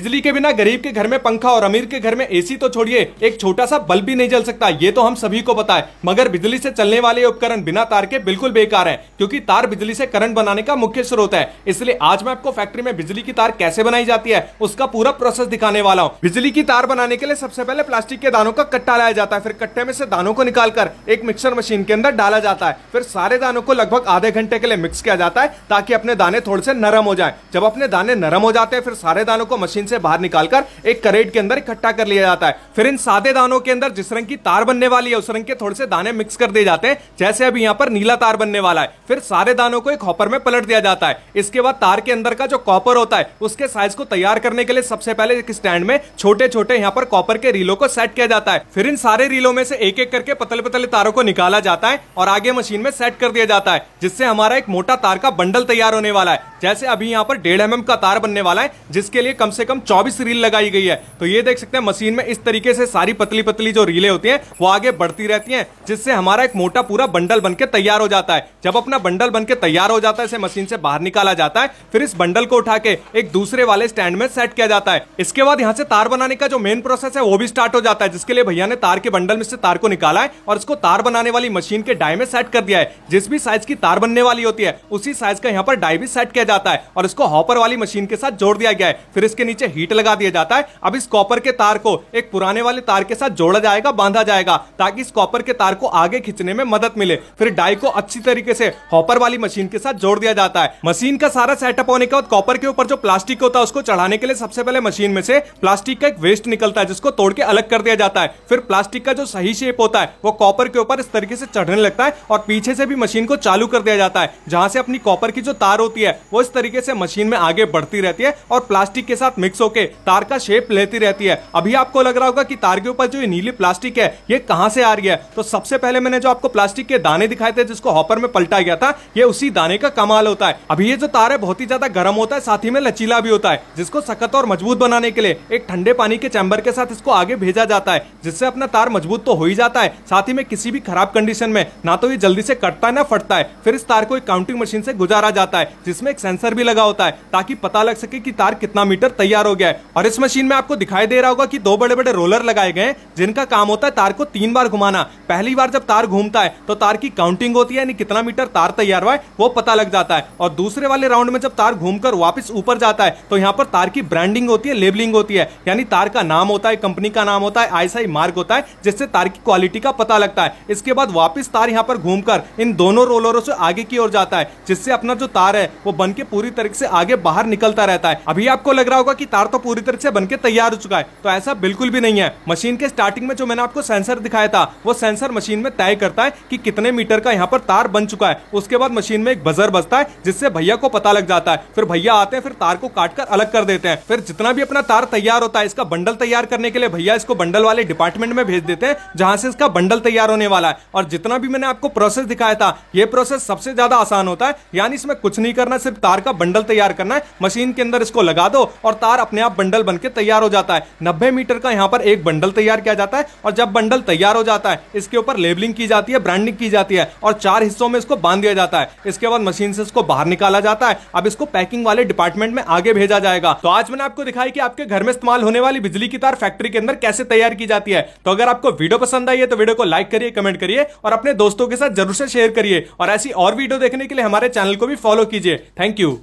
बिजली के बिना गरीब के घर में पंखा और अमीर के घर में एसी तो छोड़िए, एक छोटा सा बल्ब भी नहीं जल सकता, ये तो हम सभी को पता है। मगर बिजली से चलने वाले उपकरण बिना तार के बिल्कुल बेकार है, क्योंकि तार बिजली से करंट बनाने का मुख्य स्रोत है। इसलिए आज मैं आपको फैक्ट्री में बिजली की तार कैसे बनाई जाती है उसका पूरा प्रोसेस दिखाने वाला हूं। बिजली की तार बनाने के लिए सबसे पहले प्लास्टिक के दानों का कट्टा लाया जाता है, फिर कट्टे में से दानों को निकालकर एक मिक्सर मशीन के अंदर डाला जाता है। फिर सारे दानों को लगभग आधे घंटे के लिए मिक्स किया जाता है ताकि अपने दाने थोड़े से नरम हो जाए। जब अपने दाने नरम हो जाते हैं फिर सारे दानों को मशीन से बाहर निकालकर एक करेट के अंदर इकट्ठा कर लिया जाता है। फिर इन सादे दानों के अंदर जिस रंग की तार बनने वाली है उस रंग के थोड़े से दाने मिक्स कर दिए जाते हैं, जैसे अभी यहाँ पर नीला तार बनने वाला है। फिर सारे दानों को एक हॉपर में पलट दिया जाता है। इसके बाद तार के अंदर का जो कॉपर होता है उसके साइज को तैयार करने के लिए सबसे पहले एक स्टैंड में छोटे छोटे यहाँ पर कॉपर के रीलों को सेट किया जाता है। फिर इन सारे रीलों में से एक एक करके पतले पतले तारों को निकाला जाता है और आगे मशीन में सेट कर दिया जाता है, जिससे हमारा एक मोटा तार का बंडल तैयार होने वाला है। जैसे अभी यहाँ पर 1.5 mm का तार बनने वाला है, जिसके लिए कम से कम 24 रील लगाई गई है। तो ये देख सकते हैं मशीन में इस तरीके से सारी पतली पतली जो रीलें होती हैं वो आगे बढ़ती रहती हैं, जिससे हमारा एक मोटा पूरा बंडल बनके तैयार हो जाता है। जब अपना बंडल बनके तैयार हो जाता है इसे मशीन से बाहर निकाला जाता है। फिर इस बंडल को उठा के एक दूसरे वाले स्टैंड में सेट किया जाता है। इसके बाद यहाँ से तार बनाने का जो मेन प्रोसेस है वो भी स्टार्ट हो जाता है, जिसके लिए भैया ने तार के बंडल में से तार को निकाला है और इसको तार बनाने वाली मशीन के डाई में सेट कर दिया है। जिस भी साइज की तार बनने वाली होती है उसी साइज का यहाँ पर डाई भी सेट किया जाता है और इसको हॉपर वाली मशीन के साथ जोड़ दिया गया है। फिर इसके नीचे हीट लगा दिया जाता है। अब इस कॉपर के तार को एक पुराने वाले तार के साथ जोड़ा जाएगा, बांधा जाएगा, ताकि इस कॉपर के तार को आगे खींचने में मदद मिले। फिर डाई को अच्छी तरीके से हॉपर वाली मशीन के साथ जोड़ दिया जाता है। मशीन का सारा सेटअप होने के बाद कॉपर के ऊपर जो प्लास्टिक होता है उसको चढ़ाने के लिए सबसे पहले मशीन में से प्लास्टिक का एक वेस्ट निकलता है, जिसको तोड़ के अलग कर दिया जाता है। फिर प्लास्टिक का जो सही शेप होता है वो कॉपर के ऊपर इस तरीके से चढ़ने लगता है और पीछे से भी मशीन को चालू कर दिया जाता है, जहां से अपनी कॉपर की जो तार होती है वो इस तरीके से मशीन में आगे बढ़ती रहती है और प्लास्टिक के साथ मिक्स होकर तार का शेप लेती रहती है। अभी आपको लग रहा होगा कि तार के ऊपर जो ये नीली प्लास्टिक है ये कहां से आ रही है, तो सबसे पहले मैंने जो आपको प्लास्टिक के दाने दिखाए थे जिसको हॉपर में पलटा गया था, ये उसी दाने का कमाल होता है। अभी ये जो तार है बहुत ही ज्यादा गर्म होता है, साथ ही में लचीला भी होता है, जिसको सख्त और मजबूत बनाने के लिए एक ठंडे पानी के चैम्बर के साथ इसको आगे भेजा जाता है, जिससे अपना तार मजबूत तो हो ही जाता है, साथ ही में किसी भी खराब कंडीशन में ना तो ये जल्दी से कटता है ना फटता है। फिर इस तार को एक काउंटिंग मशीन से गुजारा जाता है, जिसमें एक सेंसर भी लगा होता है ताकि पता लग सके कि तार कितना मीटर तैयार हो गया है। और इस मशीन में आपको दिखाई दे रहा होगा कि 2 बड़े बड़े रोलर लगाए गए हैं, जिनका काम होता है तार को 3 बार घुमाना। पहली बार जब तार घूमता है तो तार की काउंटिंग होती है, यानी कितना मीटर तार तैयार हुआ है वो पता लग जाता है। और दूसरे वाले राउंड में जब तार घूमकर वापस ऊपर जाता है तो यहाँ पर तार की ब्रांडिंग होती है, लेबलिंग होती है, यानी तार का नाम होता है, कंपनी का नाम होता है, आईएसआई मार्क होता है, जिससे तार की क्वालिटी का पता लगता है। इसके बाद वापस तार यहाँ पर घूमकर इन दोनों रोलरों से आगे की ओर जाता है, जिससे अपना जो तार है वो बनके पूरी तरीके से आगे बाहर निकलता रहता है। अभी आपको लग रहा होगा कि तार तो पूरी तरह से बनके तैयार हो चुका है, तो ऐसा बिल्कुल भी नहीं है। मशीन के स्टार्टिंग में जो मैंने आपको सेंसर दिखाया था वो सेंसर मशीन में तय करता है कि कितने मीटर का यहाँ पर तार बन चुका है। उसके बाद मशीन में एक बजर बजता है, जिससे भैया को पता लग जाता है। फिर भैया आते हैं, फिर तार को काटकर अलग कर देते हैं। फिर जितना भी अपना तार तैयार होता है इसका बंडल तैयार करने के लिए भैया इसको बंडल वाले डिपार्टमेंट में भेज देते हैं, जहां से इसका बंडल तैयार होने वाला है। और जितना भी मैंने आपको प्रोसेस दिखाया था ये प्रोसेस सबसे ज्यादा आसान होता है, यानी इसमें कुछ नहीं करना, सिर्फ तार का बंडल तैयार करना है। मशीन के अंदर इसको लगा दो और तार अपने आप बंडल बनके तैयार हो जाता है। 90 मीटर का यहाँ पर एक बंडल तैयार किया जाता है और जब बंडल तैयार हो जाता है इसके ऊपर लेबलिंग की जाती है, ब्रांडिंग की जाती है और 4 हिस्सों में इसको बांध दिया जाता है। इसके बाद मशीन से इसको बाहर निकाला जाता है। अब इसको पैकिंग वाले डिपार्टमेंट में आगे भेजा जाएगा। तो आज मैंने आपको दिखाया कि आपके घर में इस्तेमाल होने वाली बिजली की तार फैक्ट्री के अंदर कैसे तैयार की जाती है। तो अगर आपको वीडियो पसंद आई है तो वीडियो को लाइक करिए, कमेंट करिए और अपने दोस्तों के साथ जरूर से शेयर करिए। और ऐसी और वीडियो देखने के लिए हमारे चैनल को भी फॉलो कीजिए। Thank you.